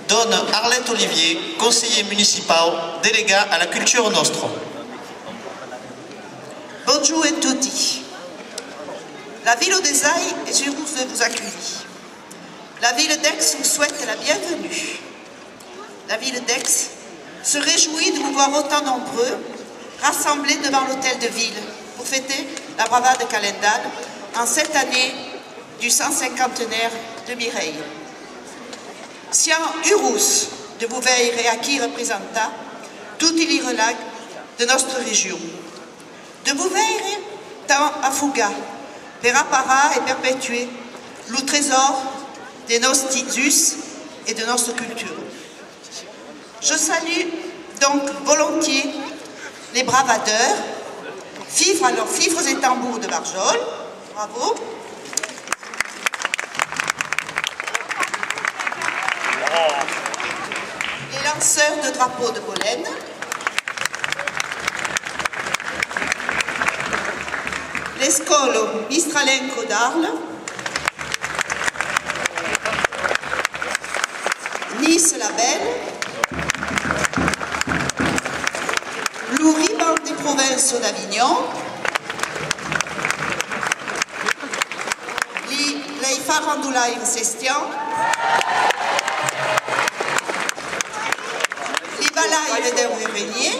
Donne Arlette Olivier, conseiller municipal, délégat à la culture nostro. Bonjour a tutti. La ville d'Esailles est heureuse de vous accueillir. La ville d'Aix vous souhaite la bienvenue. La ville d'Aix se réjouit de vous voir autant nombreux rassemblés devant l'hôtel de ville pour fêter la bravade calendale en cette année du 150enaire de Mireille. Siamo heureux de vous veire à qui représenta tutti i relais de notre région. De vous veire tant à Fouga, per apparar et perpétuer le trésor de nos us et de notre culture. Je salue donc volontiers les bravadeurs, fifres et tambours de Barjol, bravo. Les lanceurs de drapeaux de Bolène, les scolo Mistralenco d'Arles, Nice la Belle, l'Ouriban des provinces d'Avignon, les Farandulaï Sestian, les Balaï d'Auvergne,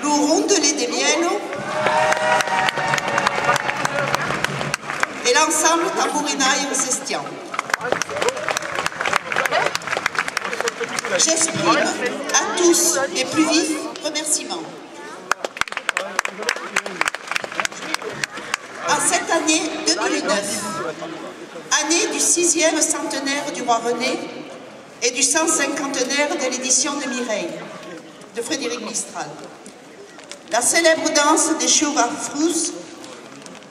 l'Urundele de Mielo et l'ensemble Tambourinaï Sestian. J'exprime à tous mes plus vifs remerciements. En cette année 2009, année du 6e centenaire du roi René et du 150enaire de l'édition de Mireille, de Frédéric Mistral, la célèbre danse des Chouvarfrous,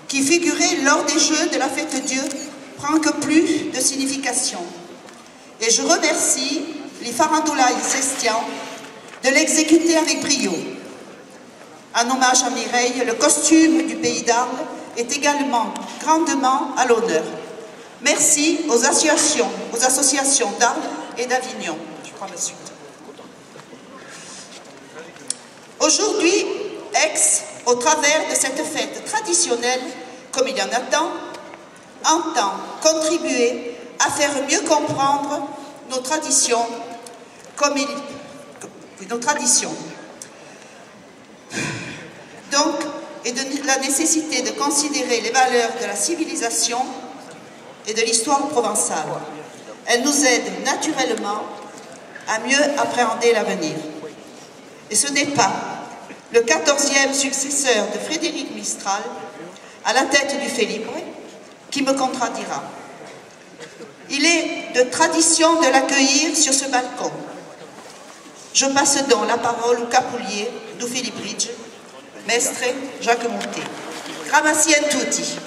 qui figurait lors des Jeux de la Fête Dieu, prend que plus de signification. Et je remercie les Farandulaï Sestian de l'exécuter avec brio. En hommage à Mireille, le costume du pays d'Arles est également grandement à l'honneur. Merci aux associations d'Arles et d'Avignon. Je prends la suite. Aujourd'hui, Aix, au travers de cette fête traditionnelle, comme il y en a tant, entend contribuer à faire mieux comprendre nos traditions, Donc, et de la nécessité de considérer les valeurs de la civilisation et de l'histoire provençale. Elle nous aide naturellement à mieux appréhender l'avenir. Et ce n'est pas le 14e successeur de Frédéric Mistral, à la tête du Félibre, qui me contradira. Il est de tradition de l'accueillir sur ce balcon. Je passe donc la parole au capoulier du Félibrige, Mestre Jacques Moutet. Grazie a tutti.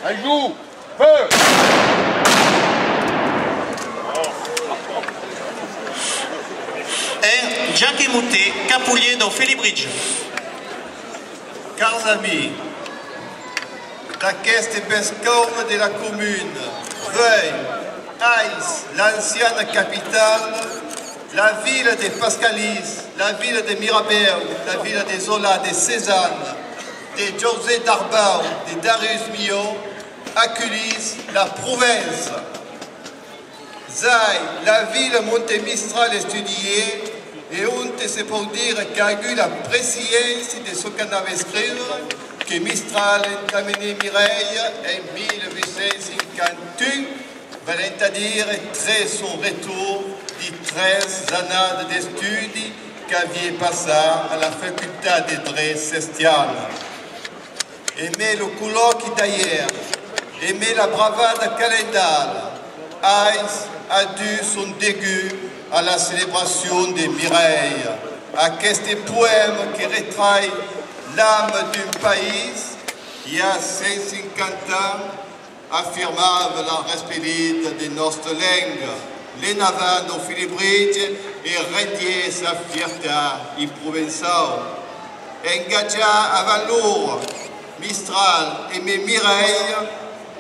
Elle joue. Feu. Jacques Moutet, capoulier dans Félibrige. Cars amis, d'aqueste bescaume de la commune, Veuille, Aïs, l'ancienne capitale, la ville de Pascalis, la ville de Mirabeau, la ville de Zola, de Cézanne, de José d'Arbau, de Darius Milhaud, accueillent la province. Zai, la ville Montemistral étudiée, et on se peut dire qu'a eu la précision de ce qu'on avait écrit, que Mistral a amené Mireille en 1851, c'est-à-dire très son retour de 13 années d'études qu'avait passé à la faculté de droit Sestian. Aimer le colloque d'ailleurs, aimer la bravade calendale, Aïs a dû son début à la célébration de Mireille, à ce poème qui retraille l'âme d'un pays qui, a 150 ans, affirmava la respect de notre langue, les navals au Philibridge et redier sa fierté et provençale. Engagea avant l'eau, Mistral et Mireille,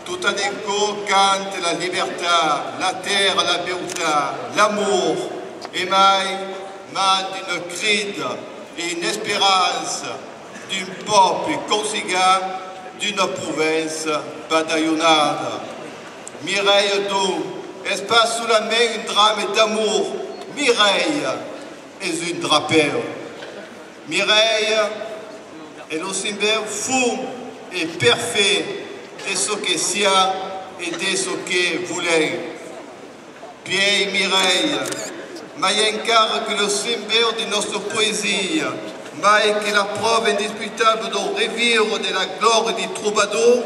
tout en écho cante la liberté, la terre, la beauté, l'amour, et mai d'une cride et une espérance d'un peuple consiga d'une province bataillonnade. Mireille d'eau, espace sous la main un drame d'amour. Mireille est une drapeur. Mireille est le symbole fou et parfait de ce que sia et de ce que voulait. Pierre Mireille, mais encara que le symbole de notre poésie, mais que la preuve indiscutable de revivre de la gloire du troubadour,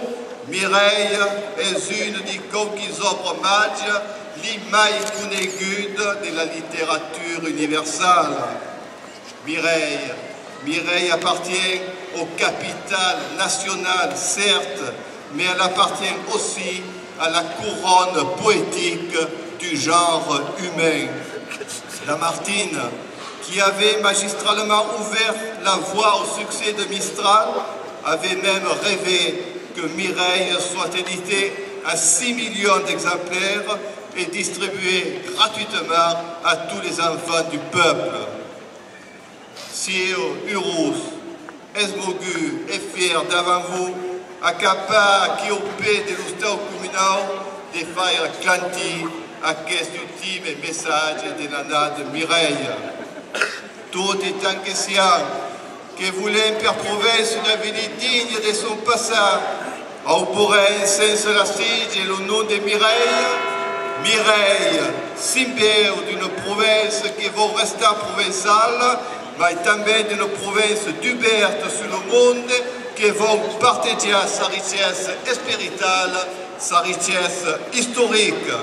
Mireille est une des conquises œuvres mages, l'image conégude de la littérature universelle. Mireille appartient au capital national, certes, mais elle appartient aussi à la couronne poétique du genre humain. Lamartine, qui avait magistralement ouvert la voie au succès de Mistral, avait même rêvé que Mireille soit éditée à 6 millions d'exemplaires et distribuée gratuitement à tous les enfants du peuple. Si Urus, Esmogu est fier d'avant vous, à capa qui au paix de l'Ustau communal, de faire clanti à cet ultime message de la nade Mireille. Tout est en question que voulait per province une vie digne de son passage. On pourrait sans la sige le nom de Mireille. Mireille, symbole d'une province qui va rester provençale, mais aussi d'une province ouverte sur le monde qui va partager sa richesse spirituelle, sa richesse historique.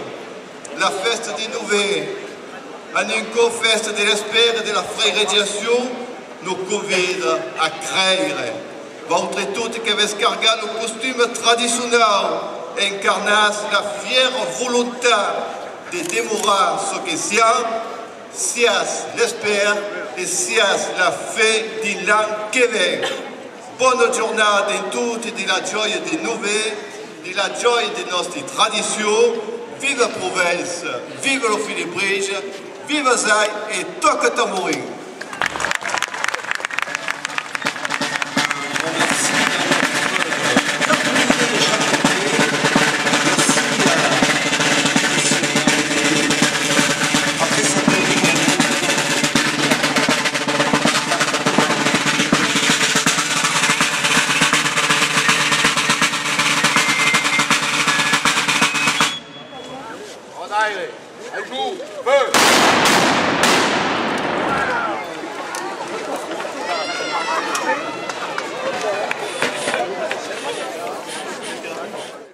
La fête des nouvelles, en une fête de l'espoir et de la frérégation, nous convide à créer. Votre tout que vescarga le costume traditionnel incarne la fière volonté de demeurer ce que c'est l'espoir et c'est la fête de l'an qui vient. Bonne journée de toutes et de la joie des nouvelles, de la joie de notre tradition. Vive la province, vive le Philibridge, vive Zay et toque tambourin. Allez, joue, feu!